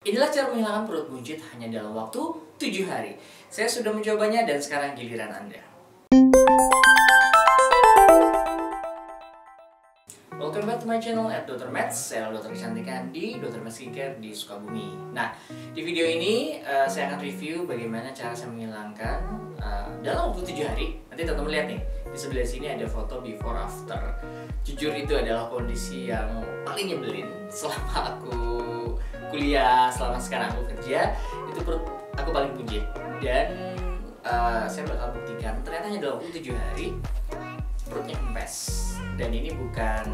Inilah cara menghilangkan perut buncit hanya dalam waktu 7 hari. Saya sudah mencobanya dan sekarang giliran Anda. Welcome back to my channel at Dr. Meds. Saya dokter kecantikan di Dr. Meds Skincare di Sukabumi. Nah, di video ini saya akan review bagaimana cara saya menghilangkan dalam waktu 7 hari. Nanti teman-teman lihat nih, di sebelah sini ada foto before after. Jujur itu adalah kondisi yang paling nyebelin selama aku kuliah, selama sekarang aku kerja, itu perut aku paling buncit. Dan saya bakal buktikan ternyata hanya dalam waktu 7 hari perutnya kempes. Dan ini bukan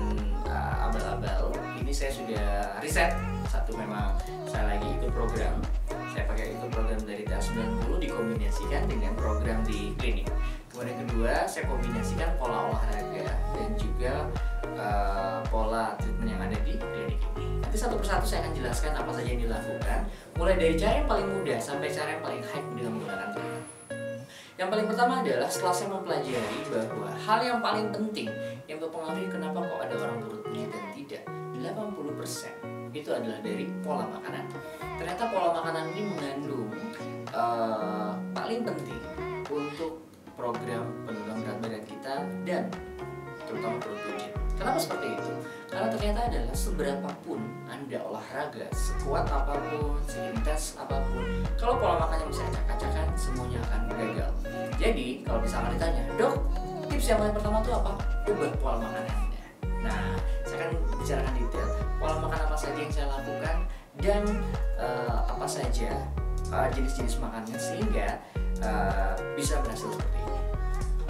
abal-abal, ini saya sudah riset. Satu, memang saya lagi ikut program, saya pakai ikut program dari tahun 90 dikombinasikan dengan program di klinik. Kemudian kedua, saya kombinasikan pola olahraga dan juga pola treatment yang ada di klinik ini. Nanti satu persatu saya akan jelaskan apa saja yang dilakukan, mulai dari cara yang paling mudah sampai cara yang paling high dengan menggunakan treatment. Yang paling pertama adalah setelah saya mempelajari bahwa hal yang paling penting yang mempengaruhi kenapa kok ada orang perut buncit dan tidak, 80% itu adalah dari pola makanan. Ternyata pola makanan ini mengandung paling penting untuk program penurunan berat badan kita dan terutama perut buncit. Kenapa seperti itu? Karena ternyata adalah seberapapun Anda olahraga, sekuat apapun, seintens apapun, kalau pola makannya bisa acak-acakan, semuanya akan gagal. Jadi, kalau misalkan ditanya, "Dok, tips yang paling pertama itu apa?" Ubah pola makan Anda. Nah, saya akan bicarakan detail pola makan apa saja yang saya lakukan dan apa saja jenis-jenis makannya sehingga bisa berhasil seperti ini.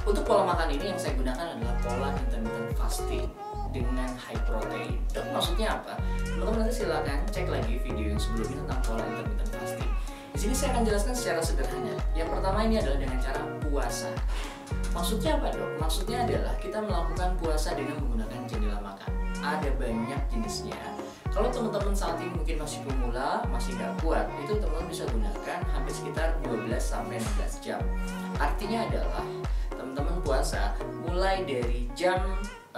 Untuk pola makan ini yang saya gunakan adalah pola intermittent fasting dengan high protein. Dok, maksudnya apa? Teman-teman nanti silakan cek lagi video yang sebelumnya tentang pola intermittent fasting. Di sini saya akan jelaskan secara sederhana. Yang pertama ini adalah dengan cara puasa. Maksudnya apa, Dok? Maksudnya adalah kita melakukan puasa dengan menggunakan jendela makan. Ada banyak jenisnya. Kalau teman-teman saat ini mungkin masih pemula, masih nggak kuat, itu teman-teman bisa gunakan hampir sekitar 12-16 jam. Artinya adalah teman-teman puasa mulai dari jam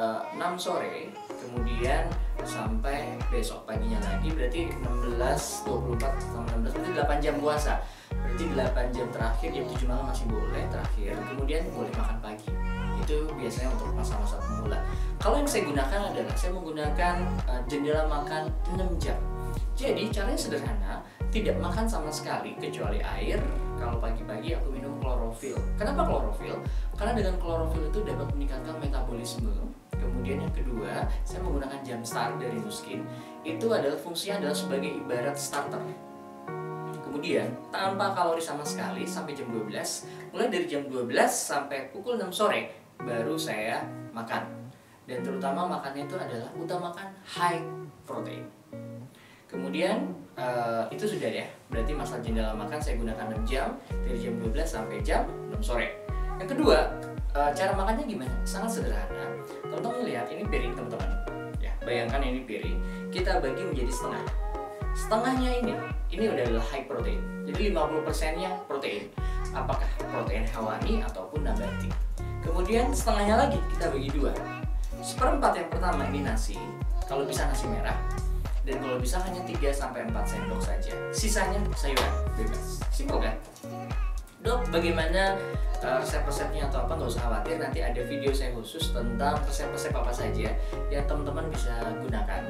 6 sore, kemudian sampai besok paginya lagi, berarti 16, 24, 16, berarti 8 jam puasa. Berarti 8 jam terakhir, jam 7 malam masih boleh terakhir, kemudian boleh makan pagi. Itu biasanya untuk masa-masa pemula. Kalau yang saya gunakan adalah, saya menggunakan jendela makan 6 jam. Jadi caranya sederhana, tidak makan sama sekali kecuali air. Kalau pagi-pagi aku minum klorofil. Kenapa klorofil? Karena dengan klorofil itu dapat meningkatkan metabolisme. Kemudian yang kedua, saya menggunakan jam start dari Nuskin. Itu adalah fungsinya adalah sebagai ibarat starter. Kemudian tanpa kalori sama sekali sampai jam 12. Mulai dari jam 12 sampai pukul 6 sore baru saya makan. Dan terutama makannya itu adalah utamakan high protein. Kemudian itu sudah ya. Berarti masa jendela makan saya gunakan 6 jam dari jam 12 sampai jam 6 sore. Yang kedua, cara makannya gimana? Sangat sederhana. Teman-teman lihat, ini piring teman-teman. Ya, bayangkan ini piring. Kita bagi menjadi setengah. Setengahnya ini udah adalah high protein. Jadi 50%-nya protein. Apakah protein hewani ataupun nabati. Kemudian setengahnya lagi kita bagi dua. Seperempat yang pertama ini nasi. Kalau bisa nasi merah. Dan kalau bisa hanya 3-4 sendok saja. Sisanya sayuran bebas. Simpel kan? Dok, bagaimana resep-resepnya atau apa? Nggak usah khawatir, nanti ada video saya khusus tentang resep-resep apa saja yang teman-teman bisa gunakan.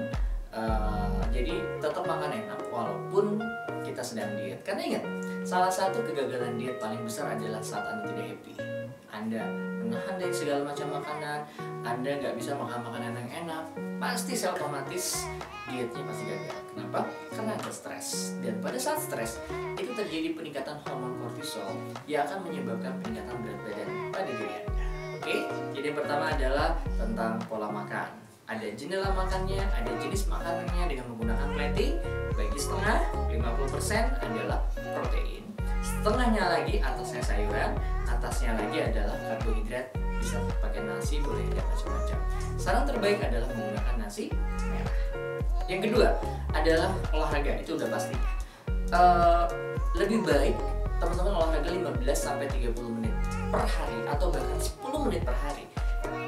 Jadi tetap makan enak walaupun kita sedang diet. Karena ingat, salah satu kegagalan diet paling besar adalah saat Anda tidak happy. Anda menahan dari segala macam makanan, Anda nggak bisa makan makanan yang enak, pasti secara otomatis dietnya pasti gagal. Kenapa? Karena Anda stres. Dan pada saat stres, itu terjadi peningkatan hormon kortisol yang akan menyebabkan peningkatan berat badan pada diri Anda. Oke? Jadi yang pertama adalah tentang pola makan. Ada jendela makannya, ada jenis makanannya dengan menggunakan plating. Bagi setengah, 50% adalah protein. Setengahnya lagi atasnya sayuran, atasnya lagi adalah karbohidrat. Bisa pakai nasi, boleh tidak macam-macam. Saran terbaik adalah menggunakan nasi merah. Yang kedua adalah olahraga, itu udah pasti. Lebih baik teman-teman olahraga 15-30 menit per hari atau bahkan 10 menit per hari.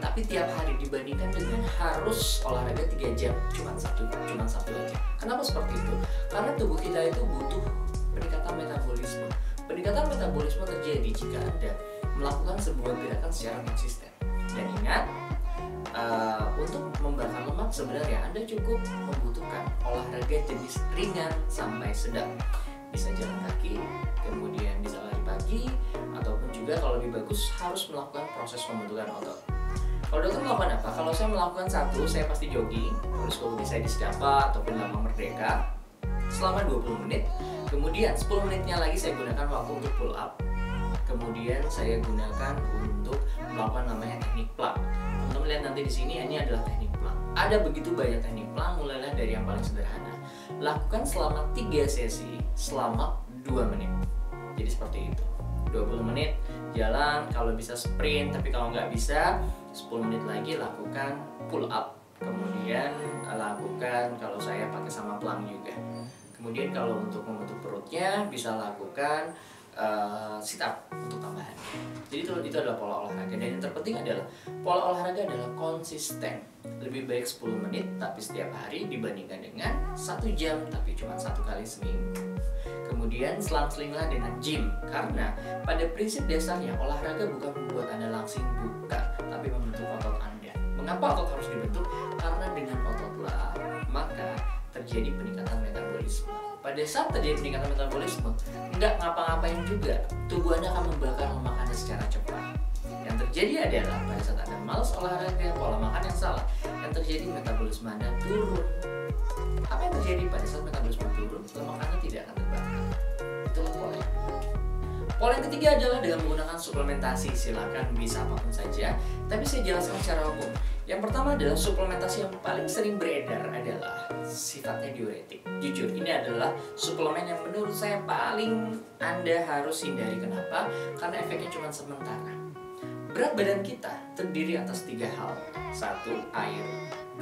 tapi tiap hari dibandingkan dengan harus olahraga 3 jam cuma satu aja. Kenapa seperti itu? Karena tubuh kita itu butuh peningkatan metabolisme. Peningkatan metabolisme terjadi jika Anda melakukan sebuah gerakan secara konsisten. Dan ingat, untuk membakar lemak sebenarnya Anda cukup membutuhkan olahraga jenis ringan sampai sedang. Bisa jalan kaki, kemudian bisa lari pagi, ataupun juga kalau lebih bagus harus melakukan proses pembentukan otot. Kalau dokter melakukan apa? Kalau saya melakukan satu, saya pasti jogging, terus kalau bisa di Sedapa ataupun Lapang Merdeka selama 20 menit. Kemudian 10 menitnya lagi saya gunakan waktu untuk pull up. Kemudian saya gunakan untuk melakukan namanya teknik plank. Teman-teman lihat nanti di sini, ini adalah teknik plank. Ada begitu banyak teknik plank, mulailah dari yang paling sederhana. Lakukan selama 3 sesi selama 2 menit. Jadi seperti itu. 20 menit jalan, kalau bisa sprint, tapi kalau nggak bisa 10 menit lagi lakukan pull up. Kemudian lakukan, kalau saya pakai sama plank juga. Kemudian kalau untuk membentuk perutnya bisa lakukan sit up untuk tambahan. Jadi itu adalah pola olahraga, dan yang terpenting adalah pola olahraga adalah konsisten. Lebih baik 10 menit tapi setiap hari dibandingkan dengan 1 jam tapi cuma 1 kali seminggu. Kemudian selang-selinglah dengan gym, karena pada prinsip dasarnya olahraga bukan membuat Anda langsing, bukan, tapi membentuk otot Anda. Mengapa otot harus dibentuk? Karena dengan ototlah maka terjadi peningkatan metabolisme. Pada saat terjadi peningkatan metabolisme, nggak ngapa-ngapain juga, tubuh Anda akan membakar lemak Anda secara cepat. Yang terjadi adalah pada saat Anda malas olahraga, pola makan yang salah, yang terjadi metabolisme Anda turun. Apa yang terjadi pada saat metabolisme turun? Lemak Anda tidak akan terbakar. Itulah pola yang kedua. Pola yang ketiga adalah dengan menggunakan suplementasi. Silakan bisa apapun saja, tapi saya jelaskan secara umum. Yang pertama adalah suplementasi yang paling sering beredar adalah sifatnya diuretik. Jujur, ini adalah suplemen yang menurut saya paling Anda harus hindari. Kenapa? Karena efeknya cuma sementara. Berat badan kita terdiri atas 3 hal. 1. Air,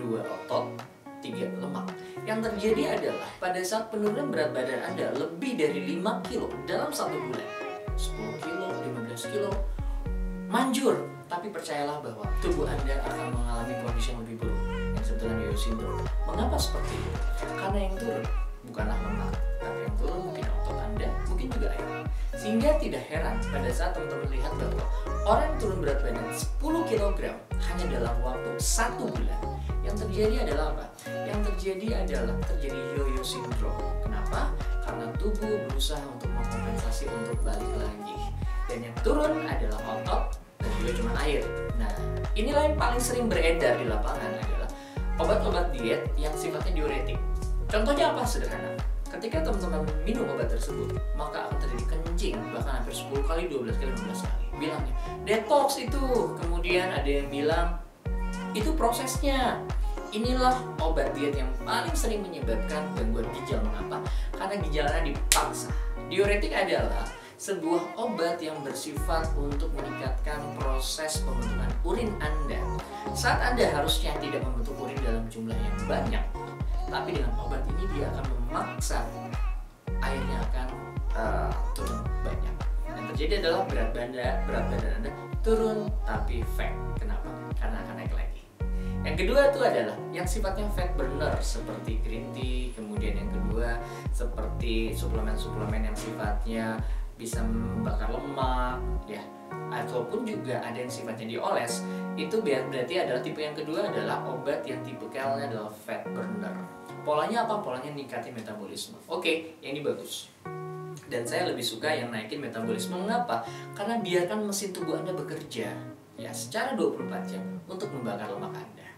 2. Otot, 3. Lemak. Yang terjadi adalah pada saat penurunan berat badan Anda lebih dari 5 kilo dalam 1 bulan, 10 kilo, 15 kilo, manjur. Tapi percayalah bahwa tubuh Anda akan mengalami kondisi yang lebih buruk, yang disebut dengan yo-yo syndrome. Mengapa seperti itu? Karena yang turun bukanlah lemak, tapi yang turun mungkin otot Anda, mungkin juga air. Sehingga tidak heran pada saat teman-teman lihat bahwa orang yang turun berat badan 10 kg hanya dalam waktu 1 bulan. Yang terjadi adalah apa? Yang terjadi adalah terjadi yo-yo syndrome. Kenapa? Karena tubuh berusaha untuk mengkompensasi untuk balik lagi. Dan yang turun adalah otot dan juga cuma air. Nah, inilah yang paling sering beredar di lapangan adalah obat-obat diet yang sifatnya diuretik. Contohnya apa? Sederhana. Ketika teman-teman minum obat tersebut, maka akan terjadi kencing, bahkan hampir 10 kali, 12 kali, 15 kali. Bilangnya, detox itu. Kemudian ada yang bilang, itu prosesnya. Inilah obat diet yang paling sering menyebabkan gangguan ginjal. Mengapa? Karena ginjalnya dipaksa. Diuretik adalah sebuah obat yang bersifat untuk meningkatkan proses pembentukan urin Anda. Saat Anda harusnya tidak membentuk urin dalam jumlah yang banyak, tapi dengan obat ini dia akan memaksa airnya akan turun banyak. Yang terjadi adalah berat badan Anda turun tapi fat. Kenapa? Karena akan naik lagi. Yang kedua itu adalah yang sifatnya fat burner seperti green tea. Kemudian yang kedua seperti suplemen-suplemen yang sifatnya bisa membakar lemak, ya, ataupun juga ada yang sifatnya dioles. Itu berarti adalah tipe yang kedua adalah obat yang tipikalnya adalah fat burner. Polanya apa? Polanya ningkatin metabolisme. Oke, yang ini bagus. Dan saya lebih suka yang naikin metabolisme. Mengapa? Karena biarkan mesin tubuh Anda bekerja ya secara 24 jam untuk membakar lemak Anda.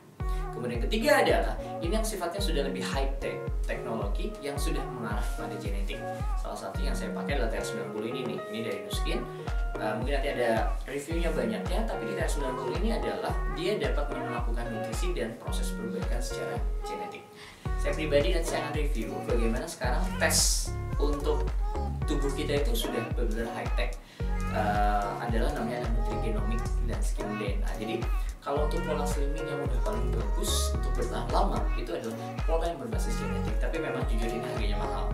Kemudian yang ketiga adalah ini yang sifatnya sudah lebih high tech, teknologi yang sudah mengarah pada genetik. Salah satu yang saya pakai adalah TR90 ini nih, ini dari Nuskin. Mungkin nanti ada reviewnya banyaknya, tapi di TR90 ini adalah dia dapat melakukan nutrisi dan proses perbaikan secara genetik. Saya pribadi dan saya akan review bagaimana sekarang tes untuk tubuh kita itu sudah benar-benar high tech. Adalah namanya nutrigenomik dan skin DNA. Jadi kalau untuk pola slimming yang udah paling bagus untuk bertahan lama itu adalah pola yang berbasis genetik. Tapi memang jujur ini harganya mahal.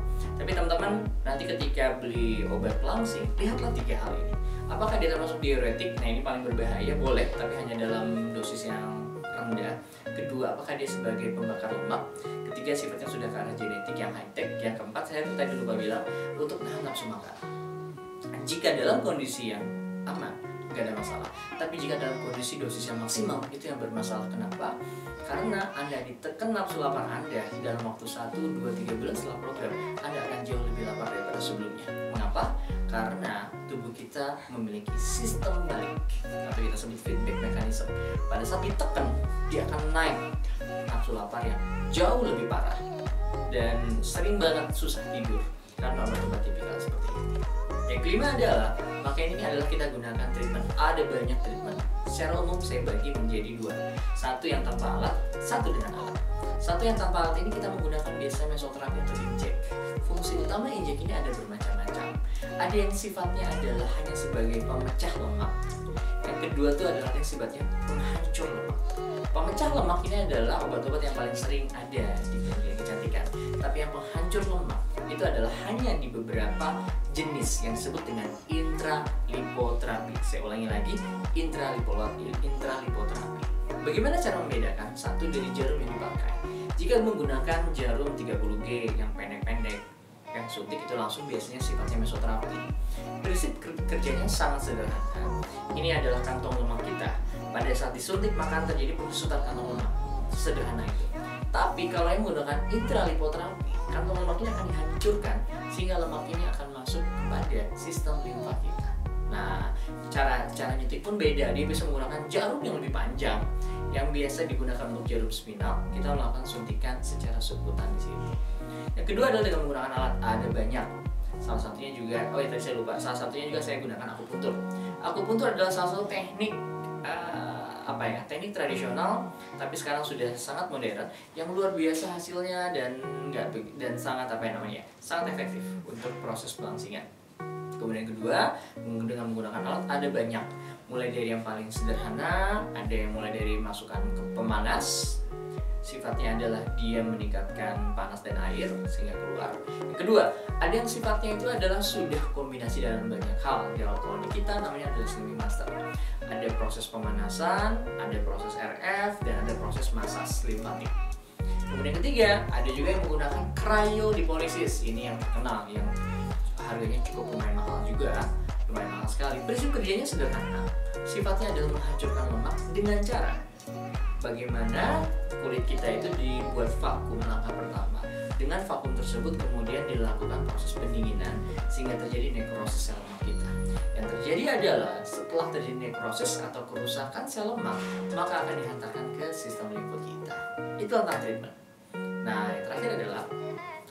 Tapi teman-teman nanti ketika beli obat langsing, lihatlah 3 hal ini. Apakah dia termasuk diuretik? Nah, ini paling berbahaya, boleh, tapi hanya dalam dosis yang rendah. Kedua, apakah dia sebagai pembakar lemak? Ketiga, sifatnya sudah ke arah genetik yang high tech. Yang keempat, saya tadi lupa bilang, untuk nahan nafsu makan. Jika dalam kondisi yang aman, nggak ada masalah. Tapi jika dalam kondisi dosis yang maksimal, itu yang bermasalah. Kenapa? Karena Anda ditekan nafsu lapar Anda dalam waktu 1, 2, 3 bulan setelah program, Anda akan jauh lebih lapar daripada sebelumnya. Mengapa? Karena tubuh kita memiliki sistem balik atau kita sebut feedback mechanism. Pada saat ditekan, dia akan naik nafsu lapar yang jauh lebih parah dan sering banget susah tidur karena obat-obat tipikal seperti ini. Yang kelima adalah, makanya ini adalah kita gunakan treatment. Ada banyak treatment. Secara umum saya bagi menjadi dua. Satu yang tanpa alat, satu dengan alat. Satu yang tanpa alat ini kita menggunakan biasanya mesoterapi atau injek. Fungsi utama injek ini ada bermacam-macam. Ada yang sifatnya adalah hanya sebagai pemecah lemak. Yang kedua itu adalah yang sifatnya penghancur lemak. Pemecah lemak ini adalah obat-obat yang paling sering ada di klinik kecantikan. Tapi yang penghancur lemak itu adalah hanya di beberapa jenis yang disebut dengan intralipoterapi. Saya ulangi lagi, intralipoterapi. Bagaimana cara membedakan satu dari jarum yang dipakai? Jika menggunakan jarum 30G yang pendek-pendek, yang suntik itu langsung biasanya sifatnya mesoterapi. Prinsip kerjanya sangat sederhana. Ini adalah kantong lemak kita. Pada saat disuntik maka terjadi pengusutan kantong lemak. Sederhana itu. Tapi kalau yang menggunakan intralipoterapi, kantong lemak ini akan dihancurkan sehingga lemak ini akan masuk kepada sistem limfa kita. Nah, cara nyuntik pun beda. Dia bisa menggunakan jarum yang lebih panjang yang biasa digunakan untuk jarum spinal. Kita melakukan suntikan secara subkutan di sini. Yang kedua adalah dengan menggunakan alat. Ada banyak. Salah satunya juga, tadi saya lupa. Salah satunya juga saya gunakan akupuntur. Akupuntur adalah salah satu teknik teknik tradisional, tapi sekarang sudah sangat modern, yang luar biasa hasilnya dan sangat sangat efektif untuk proses pelangsingan. Kemudian kedua, dengan menggunakan alat ada banyak, mulai dari yang paling sederhana, ada yang mulai dari masukkan ke pemanas. Sifatnya adalah dia meningkatkan panas dan air sehingga keluar. Yang kedua, ada yang sifatnya itu adalah sudah kombinasi dalam banyak hal. Kalau di kita namanya adalah slimming master. Ada proses pemanasan, ada proses RF, dan ada proses masas limfatik. Kemudian ketiga, ada juga yang menggunakan cryolipolysis. Ini yang terkenal, yang harganya cukup lumayan mahal juga, lumayan mahal sekali. Prinsip kerjanya sederhana. Sifatnya adalah menghancurkan lemak dengan cara bagaimana kulit kita itu dibuat vakum langkah pertama. Dengan vakum tersebut kemudian dilakukan proses pendinginan sehingga terjadi nekrosis sel lemak kita. Yang terjadi adalah setelah terjadi nekrosis atau kerusakan sel lemak, maka akan dihantarkan ke sistem limfa kita. Itu tentang treatment. Nah, yang terakhir adalah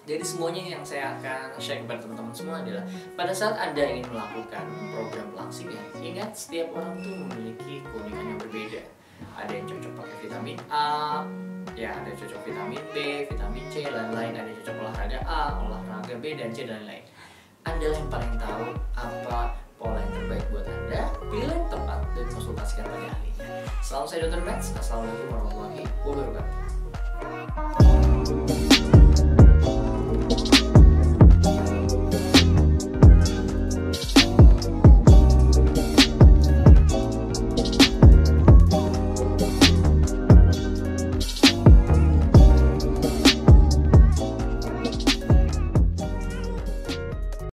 dari semuanya yang saya akan share kepada teman-teman semua adalah pada saat Anda ingin melakukan program pelangsingan, ingat setiap orang tuh memiliki keunikan yang berbeda. Ada yang cocok pakai vitamin A, ya ada yang cocok vitamin B, vitamin C, lain-lain. Ada yang cocok olahraga A, olahraga B, dan C, dan lain-lain. Anda yang paling tahu apa pola yang terbaik buat Anda, pilih yang tepat dan konsultasikan pada ahlinya. Salam saya Dr. Max, Assalamualaikum warahmatullahi wabarakatuh.